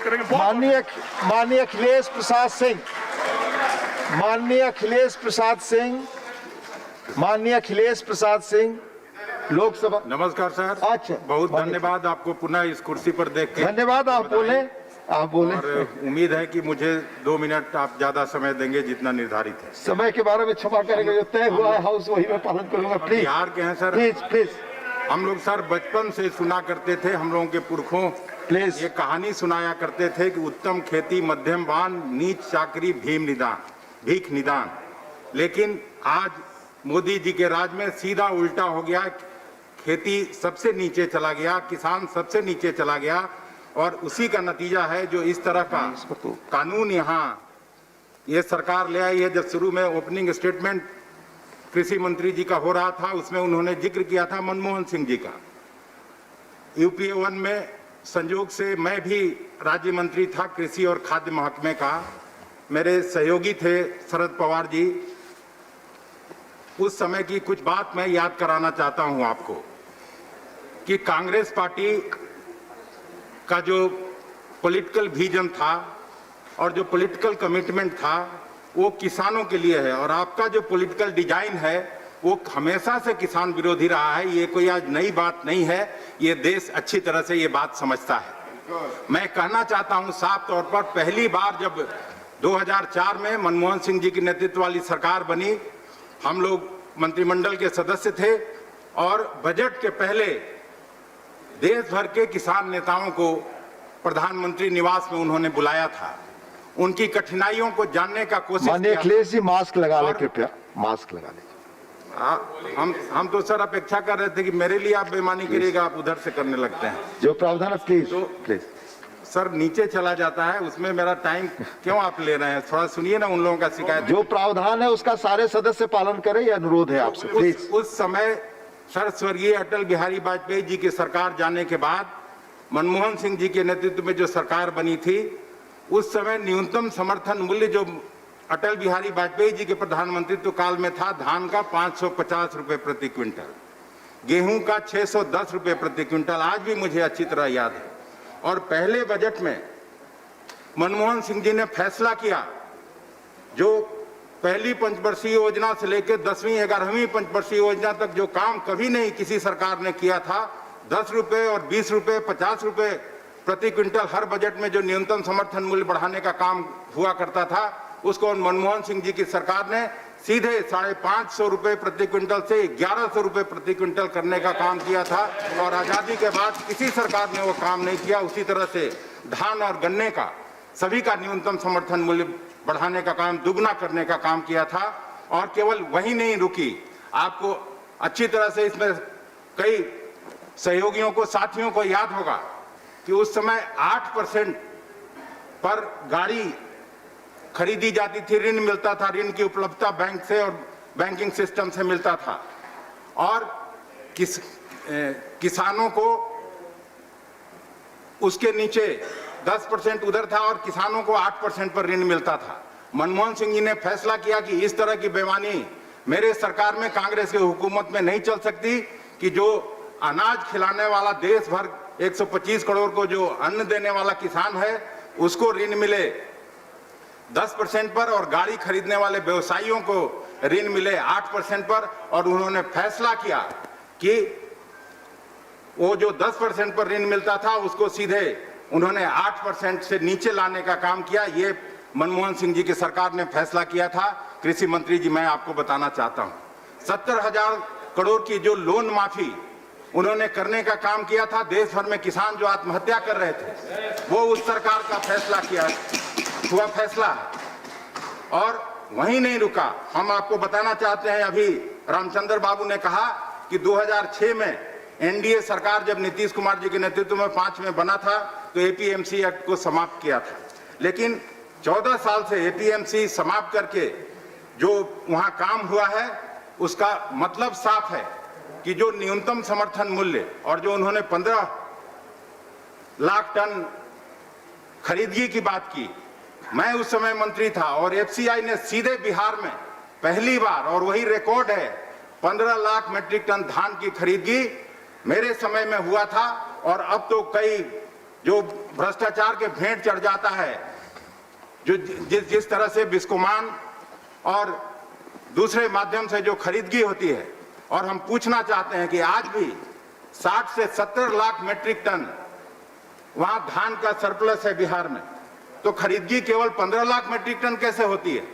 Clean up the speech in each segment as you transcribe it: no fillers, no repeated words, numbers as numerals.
करेंगे। माननीय अखिलेश प्रसाद सिंह, माननीय अखिलेश प्रसाद सिंह लोकसभा। नमस्कार सर। अच्छा, बहुत धन्यवाद आपको पुनः इस कुर्सी पर देख के। धन्यवाद। आप बोले। और उम्मीद है कि मुझे 2 मिनट आप ज्यादा समय देंगे जितना निर्धारित है। समय के बारे में क्षमा करेंगे, जो तय हुआ है हाउस वही मैं पालन करूंगा। प्लीज। बिहार के हैं सर। प्लीज। हम लोग सर बचपन से सुना करते थे, हम लोगों के पुरखों प्लीज ये कहानी सुनाया करते थे कि उत्तम खेती मध्यम बान, नीच चाकरी भीख निदान। लेकिन आज मोदी जी के राज में सीधा उल्टा हो गया। खेती सबसे नीचे चला गया, किसान सबसे नीचे चला गया, और उसी का नतीजा है जो इस तरह का कानून यहाँ ये सरकार ले आई है। जब शुरू में ओपनिंग स्टेटमेंट कृषि मंत्री जी का हो रहा था, उसमें उन्होंने जिक्र किया था मनमोहन सिंह जी का। यूपीए 1 में संयोग से मैं भी राज्य मंत्री था कृषि और खाद्य महकमे का। मेरे सहयोगी थे शरद पवार जी। उस समय की कुछ बात मैं याद कराना चाहता हूं आपको कि कांग्रेस पार्टी का जो पॉलिटिकल विजन था और जो पॉलिटिकल कमिटमेंट था वो किसानों के लिए है, और आपका जो पॉलिटिकल डिजाइन है वो हमेशा से किसान विरोधी रहा है। ये कोई आज नई बात नहीं है, ये देश अच्छी तरह से ये बात समझता है। मैं कहना चाहता हूं साफ तौर पर, पहली बार जब 2004 में मनमोहन सिंह जी की नेतृत्व वाली सरकार बनी, हम लोग मंत्रिमंडल के सदस्य थे और बजट के पहले देश भर के किसान नेताओं को प्रधानमंत्री निवास में उन्होंने बुलाया था। उनकी कठिनाइयों को जानने का कोशिश किया। माननीय अखिलेश जी मास्क लगा ले, कृपया मास्क लगा ले। हम तो सर अपेक्षा कर रहे थे कि मेरे लिए आप बेईमानी करिएगा, आप उधर से करने लगते हैं। जो प्रावधान है प्लीज सर नीचे चला जाता है, उसमें मेरा टाइम क्यों आप ले रहे हैं? थोड़ा सुनिए ना उन लोगों का शिकायत। जो प्रावधान है उसका सारे सदस्य पालन करें, यह अनुरोध है आपसे प्लीज। उस समय सर स्वर्गीय अटल बिहारी वाजपेयी जी की सरकार जाने के बाद मनमोहन सिंह जी के नेतृत्व में जो सरकार बनी थी, उस समय न्यूनतम समर्थन मूल्य जो अटल बिहारी वाजपेयी जी के प्रधानमंत्रित्व काल में था, धान का 550 रुपए प्रति क्विंटल, गेहूं का 610 रुपए प्रति क्विंटल, आज भी मुझे अच्छी तरह याद है। और पहले बजट में मनमोहन सिंह जी ने फैसला किया, जो पहली पंचवर्षीय योजना से लेकर 10वीं 11वीं पंचवर्षीय योजना तक जो काम कभी नहीं किसी सरकार ने किया था, 10 रुपए और 20 रुपए 50 रुपए प्रति क्विंटल हर बजट में जो न्यूनतम समर्थन मूल्य बढ़ाने का काम हुआ करता था, उसको मनमोहन सिंह जी की सरकार ने सीधे 550 रुपए प्रति क्विंटल से 1100 रुपए प्रति क्विंटल करने का काम किया था। और आजादी के बाद किसी सरकार ने वो काम नहीं किया। उसी तरह से धान और गन्ने का सभी का न्यूनतम समर्थन मूल्य बढ़ाने का काम, दुगना करने का काम किया था। और केवल वही नहीं रुकी, आपको अच्छी तरह से इसमें कई सहयोगियों को, साथियों को याद होगा कि उस समय 8% पर गाड़ी खरीदी जाती थी, ऋण मिलता था, ऋण की उपलब्धता बैंक से और बैंकिंग सिस्टम से मिलता था। और किसानों को उसके नीचे 10% उधर था और किसानों को 8% पर ऋण मिलता था। मनमोहन सिंह जी ने फैसला किया कि इस तरह की बेईमानी मेरे सरकार में, कांग्रेस की हुकूमत में नहीं चल सकती कि जो अनाज खिलाने वाला, देश भर 125 करोड़ को जो अन्न देने वाला किसान है, उसको ऋण मिले 10% पर, और गाड़ी खरीदने वाले व्यवसायियों को ऋण मिले 8% पर। और उन्होंने फैसला किया कि वो जो 10% पर ऋण मिलता था उसको सीधे उन्होंने 8% से नीचे लाने का काम किया। ये मनमोहन सिंह जी की सरकार ने फैसला किया था। कृषि मंत्री जी, मैं आपको बताना चाहता हूं, 70,000 करोड़ की जो लोन माफी उन्होंने करने का काम किया था। देश भर में किसान जो आत्महत्या कर रहे थे, वो उस सरकार का फैसला हुआ फैसला। और वहीं नहीं रुका, हम आपको बताना चाहते हैं, अभी रामचंद्र बाबू ने कहा कि 2006 में एनडीए सरकार जब नीतीश कुमार जी के नेतृत्व में 5 में बना था तो एपीएमसी एक्ट को समाप्त किया था। लेकिन 14 साल से एपीएमसी समाप्त करके जो वहां काम हुआ है, उसका मतलब साफ है कि जो न्यूनतम समर्थन मूल्य और जो उन्होंने 15 लाख टन खरीदगी की बात की, मैं उस समय मंत्री था और एफसीआई ने सीधे बिहार में पहली बार, और वही रिकॉर्ड है, 15 लाख मीट्रिक टन धान की खरीदगी मेरे समय में हुआ था। और अब तो कई जो भ्रष्टाचार के भेंट चढ़ जाता है। जो जिस तरह से बिस्कोमान और दूसरे माध्यम से जो खरीदगी होती है, और हम पूछना चाहते हैं कि आज भी 60 से 70 लाख मीट्रिक टन वहां धान का सरप्लस है बिहार में, तो खरीदगी केवल 15 लाख मीट्रिक टन कैसे होती है?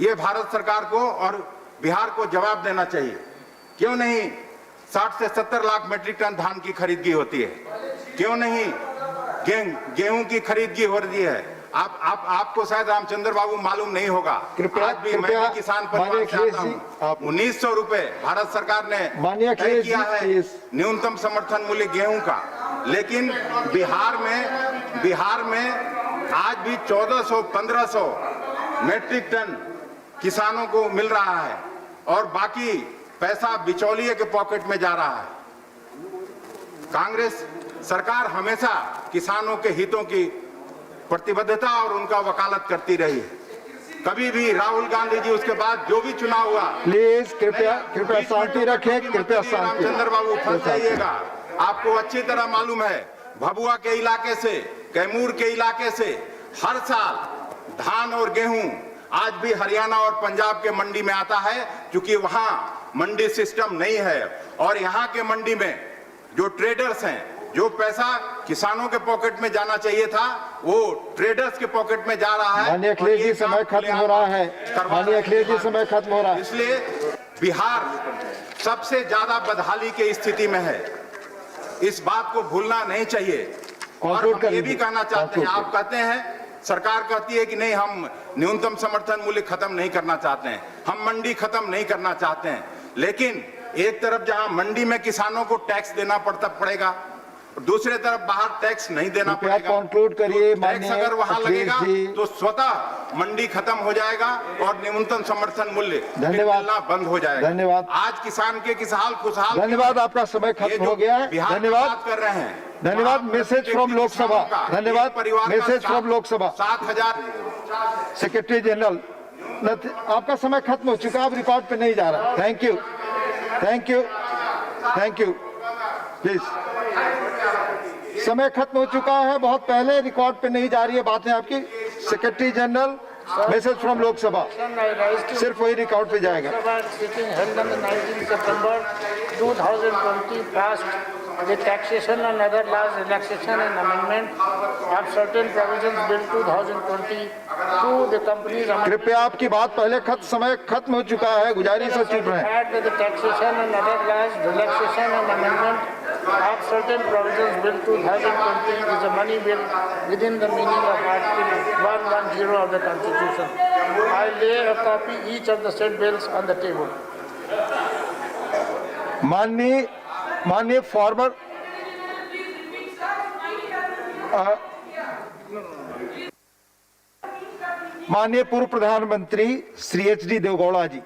ये भारत सरकार को और बिहार को जवाब देना चाहिए। क्यों नहीं 60 से 70 लाख मीट्रिक टन धान की खरीदगी होती है? क्यों नहीं गेहूं की खरीदगी हो रही है? आपको शायद रामचंद्र बाबू मालूम नहीं होगा। आज भी मैं भी किसान परिवार से आता हूं। 1900 रुपए भारत सरकार ने तय किया है न्यूनतम समर्थन मूल्य गेहूं का, लेकिन बिहार में आज भी 1400-1500 मीट्रिक टन किसानों को मिल रहा है और बाकी पैसा बिचौलिए के पॉकेट में जा रहा है। कांग्रेस सरकार हमेशा किसानों के हितों की प्रतिबद्धता और उनका वकालत करती रही है। कभी भी राहुल गांधी जी उसके बाद जो भी चुनाव हुआ, प्लीज कृपया शांति रखें, कृपया शांति। रामचंद्र बाबू फंस जाइएगा। आपको अच्छी तरह मालूम है, भभुआ के इलाके से, कैमूर के इलाके से हर साल धान और गेहूं आज भी हरियाणा और पंजाब के मंडी में आता है, क्योंकि वहां मंडी सिस्टम नहीं है। और यहाँ के मंडी में जो ट्रेडर्स हैं, जो पैसा किसानों के पॉकेट में जाना चाहिए था, वो ट्रेडर्स के पॉकेट में जा रहा है। माननीय अखिलेश जी, समय खत्म हो रहा है। माननीय अखिलेश जी, समय खत्म हो रहा है। इसलिए बिहार सबसे ज्यादा बदहाली की स्थिति में है, इस बात को भूलना नहीं चाहिए। और हम ये भी कहना चाहते हैं, आप कहते हैं, सरकार कहती है कि नहीं हम न्यूनतम समर्थन मूल्य खत्म नहीं करना चाहते हैं, हम मंडी खत्म नहीं करना चाहते हैं, लेकिन एक तरफ जहां मंडी में किसानों को टैक्स देना पड़ेगा, दूसरे तरफ बाहर टैक्स नहीं देना पड़ेगा। कंक्लूड करिए। टैक्स अगर वहां लगेगा तो स्वतः मंडी खत्म हो जाएगा और न्यूनतम समर्थन मूल्य मिलना बंद हो जाएगा। धन्यवाद। आज किसान के किसान खुशहाल। धन्यवाद, आपका समय खत्म हो गया है। धन्यवाद कर रहे हैं। धन्यवाद। Message from Lok Sabha. धन्यवाद। Message from Lok Sabha. 7000 secretary general, आपका समय खत्म हो चुका, आप रिकॉर्ड पे नहीं जा रहा। Thank you, thank you, thank you. Please, समय खत्म हो चुका है, बहुत पहले, रिकॉर्ड पे नहीं जा रही है बातें आपकी। Secretary general, message from Lok Sabha, सिर्फ वही रिकॉर्ड पे जाएगा। The taxation and other laws, relaxation and amendment of certain provisions bill 2020 to the companies. कृपया आपकी बात पहले समय खत्म हो चुका है, गुजारिश से चुप रहे। The taxation and other laws, relaxation and amendment of certain provisions bill 2020 is a money bill within the meaning of Article 110 of the Constitution. I lay a copy each of the said bills on the table. माननीय farmer माननीय पूर्व प्रधानमंत्री Shri HD Deve Gowda जी,